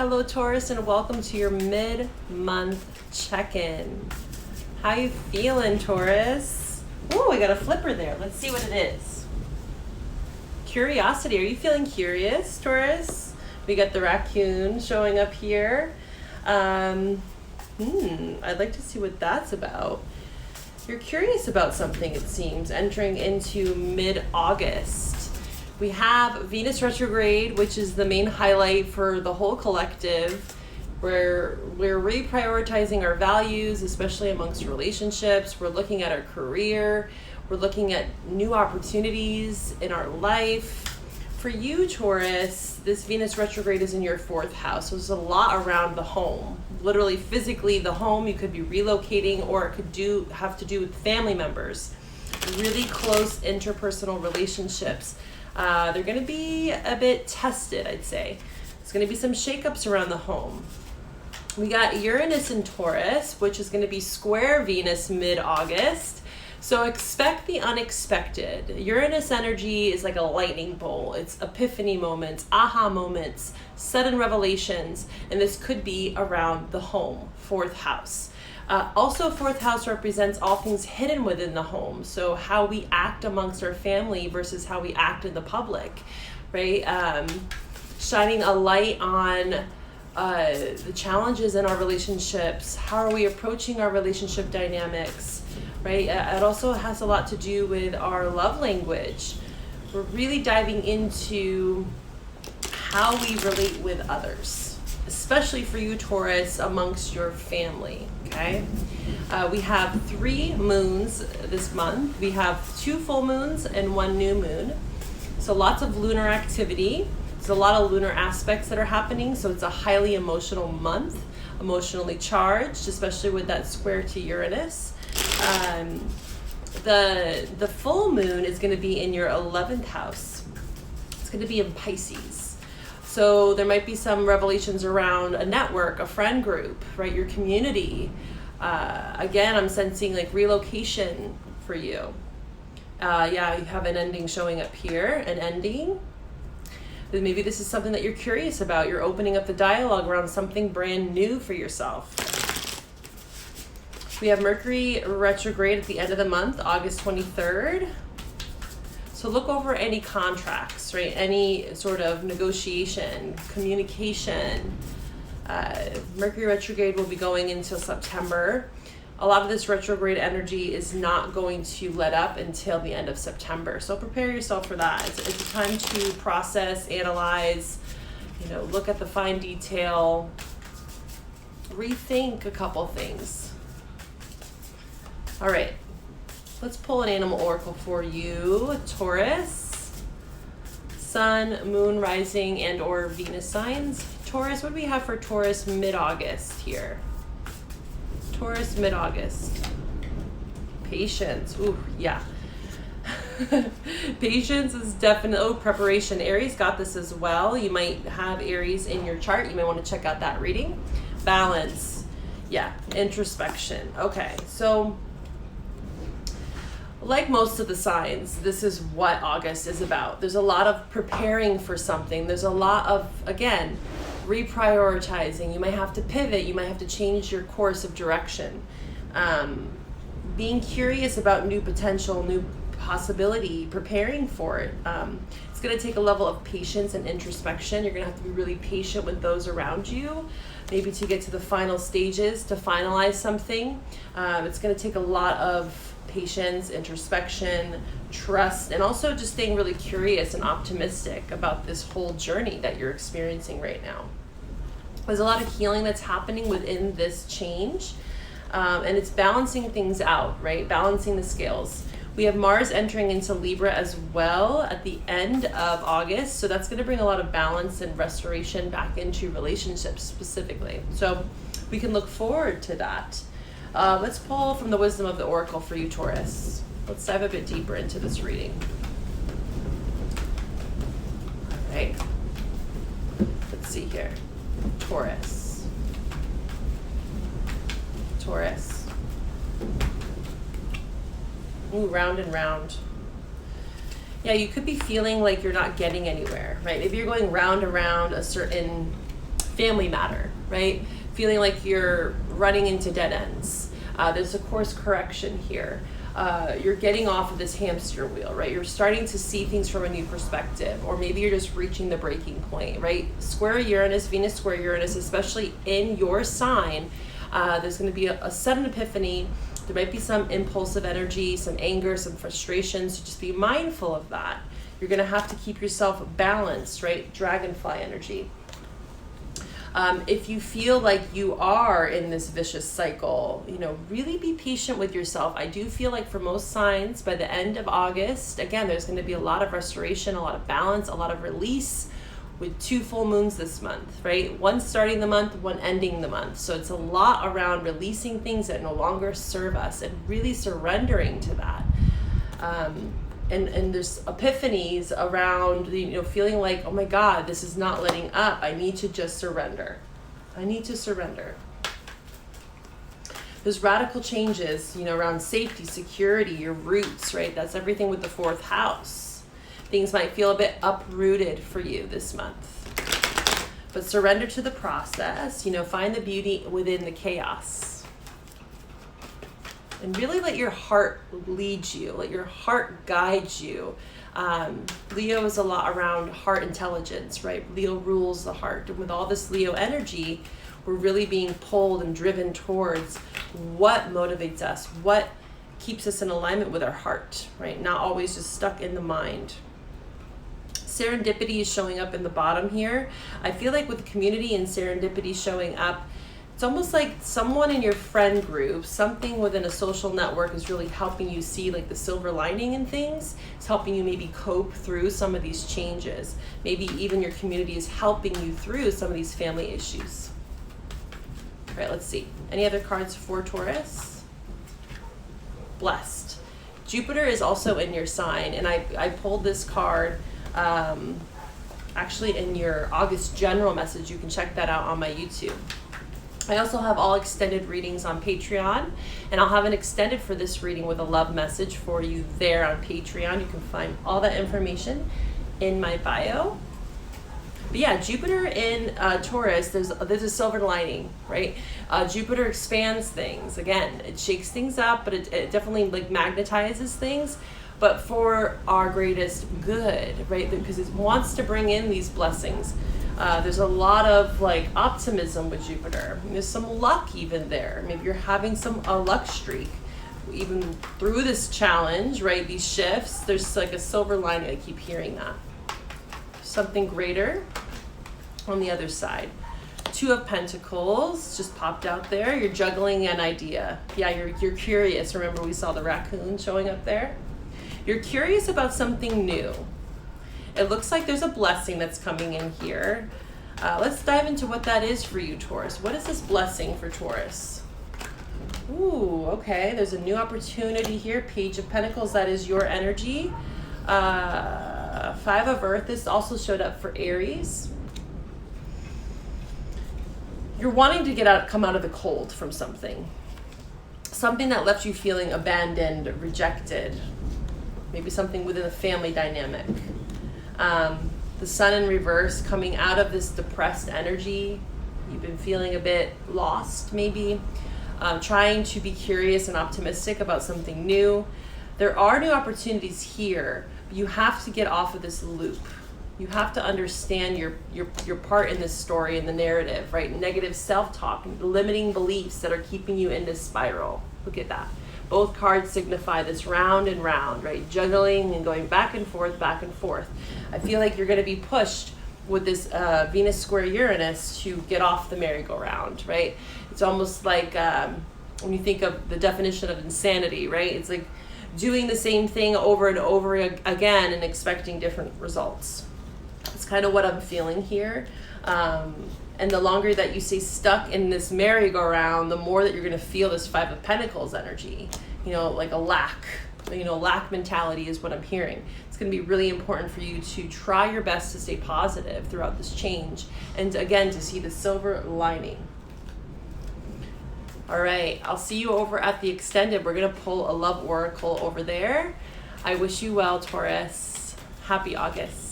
Hello Taurus, and welcome to your mid-month check-in. How you feeling, Taurus? Oh, we got a flipper there. Let's see what it is. Curiosity. Are you feeling curious, Taurus? We got the raccoon showing up here. I'd like to see what that's about. You're curious about something, it seems, entering into mid-August. We have Venus retrograde, which is the main highlight for the whole collective, where we're reprioritizing our values, especially amongst relationships. We're looking at our career. We're looking at new opportunities in our life. For you, Taurus, this Venus retrograde is in your 4th house. So there's a lot around the home. Literally, physically, the home. You could be relocating, or it could have to do with family members. Really close interpersonal relationships. They're going to be a bit tested, I'd say. There's going to be some shakeups around the home. We got Uranus in Taurus, which is going to be square Venus mid-August. So expect the unexpected. Uranus energy is like a lightning bolt. It's epiphany moments, aha moments, sudden revelations, and this could be around the home, 4th house. Also, 4th house represents all things hidden within the home. So how we act amongst our family versus how we act in the public, right? Shining a light on the challenges in our relationships. How are we approaching our relationship dynamics, right? It also has a lot to do with our love language. We're really diving into how we relate with others, especially for you, Taurus, amongst your family, okay? We have 3 moons this month. We have 2 full moons and 1 new moon. So lots of lunar activity. There's a lot of lunar aspects that are happening, so it's a highly emotional month, emotionally charged, especially with that square to Uranus. The full moon is going to be in your 11th house. It's going to be in Pisces. So there might be some revelations around a network, a friend group, right? Your community. Again, I'm sensing like relocation for you. Yeah, you have an ending showing up here, an ending. Maybe this is something that you're curious about. You're opening up the dialogue around something brand new for yourself. We have Mercury retrograde at the end of the month, August 23rd. So look over any contracts, right? Any sort of negotiation, communication. Mercury retrograde will be going until September. A lot of this retrograde energy is not going to let up until the end of September. So prepare yourself for that. It's a time to process, analyze, look at the fine detail, rethink a couple things. All right. Let's pull an animal oracle for you, Taurus. Sun, moon, rising, and or Venus signs. Taurus, what do we have for Taurus mid-August here? Taurus mid-August. Patience. Ooh, yeah. Patience is definitely, preparation. Aries got this as well. You might have Aries in your chart. You may want to check out that reading. Balance. Yeah, introspection. Okay, so like most of the signs, this is what August is about. There's a lot of preparing for something. There's a lot of, again, reprioritizing. You might have to pivot. You might have to change your course of direction. Being curious about new potential, new possibility, preparing for it. It's going to take a level of patience and introspection. You're going to have to be really patient with those around you, maybe to get to the final stages, to finalize something. It's going to take a lot of patience, introspection, trust, and also just staying really curious and optimistic about this whole journey that you're experiencing right now. There's a lot of healing that's happening within this change, and it's balancing things out, right? Balancing the scales. We have Mars entering into Libra as well at the end of August, so that's going to bring a lot of balance and restoration back into relationships specifically. So we can look forward to that. Let's pull from the wisdom of the oracle for you, Taurus. Let's dive a bit deeper into this reading. All right. Let's see here. Taurus. Taurus. Ooh, round and round. Yeah, you could be feeling like you're not getting anywhere, right? Maybe you're going round and round a certain family matter, right? Feeling like you're running into dead ends. There's a course correction here. You're getting off of this hamster wheel, right? You're starting to see things from a new perspective, or maybe you're just reaching the breaking point, right? Square Uranus, Venus square Uranus, especially in your sign, there's going to be a sudden epiphany. There might be some impulsive energy, some anger, some frustrations. So just be mindful of that. You're going to have to keep yourself balanced, right? Dragonfly energy. If you feel like you are in this vicious cycle, really be patient with yourself. I do feel like for most signs, by the end of August, again, there's going to be a lot of restoration, a lot of balance, a lot of release, with 2 full moons this month, right? One starting the month, one ending the month. So it's a lot around releasing things that no longer serve us and really surrendering to that. And there's epiphanies around, feeling like, oh my God, this is not letting up. I need to just surrender. I need to surrender. There's radical changes, around safety, security, your roots, right? That's everything with the 4th house. Things might feel a bit uprooted for you this month. But surrender to the process, find the beauty within the chaos. And really let your heart lead you, let your heart guide you. Leo is a lot around heart intelligence, right? Leo rules the heart. And with all this Leo energy, we're really being pulled and driven towards what motivates us, what keeps us in alignment with our heart, right? Not always just stuck in the mind. Serendipity is showing up in the bottom here. I feel like with community and serendipity showing up, it's almost like someone in your friend group, something within a social network is really helping you see like the silver lining in things. It's helping you maybe cope through some of these changes. Maybe even your community is helping you through some of these family issues. All right, let's see. Any other cards for Taurus? Blessed. Jupiter is also in your sign, and I pulled this card actually in your August general message. You can check that out on my YouTube. I also have all extended readings on Patreon, and I'll have an extended for this reading with a love message for you there on Patreon. You can find all that information in my bio. But yeah, Jupiter in Taurus, there's a silver lining, right? Jupiter expands things. Again, it shakes things up, but it definitely like magnetizes things, but for our greatest good, right? Because it wants to bring in these blessings. There's a lot of like optimism with Jupiter. There's some luck even there. Maybe you're having a luck streak. Even through this challenge, right? These shifts, there's like a silver lining. I keep hearing that. Something greater on the other side. 2 of Pentacles just popped out there. You're juggling an idea. Yeah, you're curious. Remember we saw the raccoon showing up there? You're curious about something new. It looks like there's a blessing that's coming in here. Let's dive into what that is for you, Taurus. What is this blessing for Taurus? Ooh, okay. There's a new opportunity here. Page of Pentacles, that is your energy. 5 of Earth, this also showed up for Aries. You're wanting to come out of the cold from something. Something that left you feeling abandoned, rejected. Maybe something within a family dynamic. The Sun in reverse, coming out of this depressed energy. You've been feeling a bit lost, maybe. Trying to be curious and optimistic about something new. There are new opportunities here. But you have to get off of this loop. You have to understand your part in this story, in the narrative, right? Negative self-talk, limiting beliefs that are keeping you in this spiral. Look at that. Both cards signify this round and round, right? Juggling and going back and forth, back and forth. I feel like you're going to be pushed with this Venus square Uranus to get off the merry-go-round, right? It's almost like when you think of the definition of insanity, right? It's like doing the same thing over and over again and expecting different results. It's kind of what I'm feeling here. And the longer that you stay stuck in this merry-go-round, the more that you're going to feel this 5 of Pentacles energy, like a lack mentality is what I'm hearing. It's going to be really important for you to try your best to stay positive throughout this change. And again, to see the silver lining. All right, I'll see you over at the extended. We're going to pull a love oracle over there. I wish you well, Taurus. Happy August.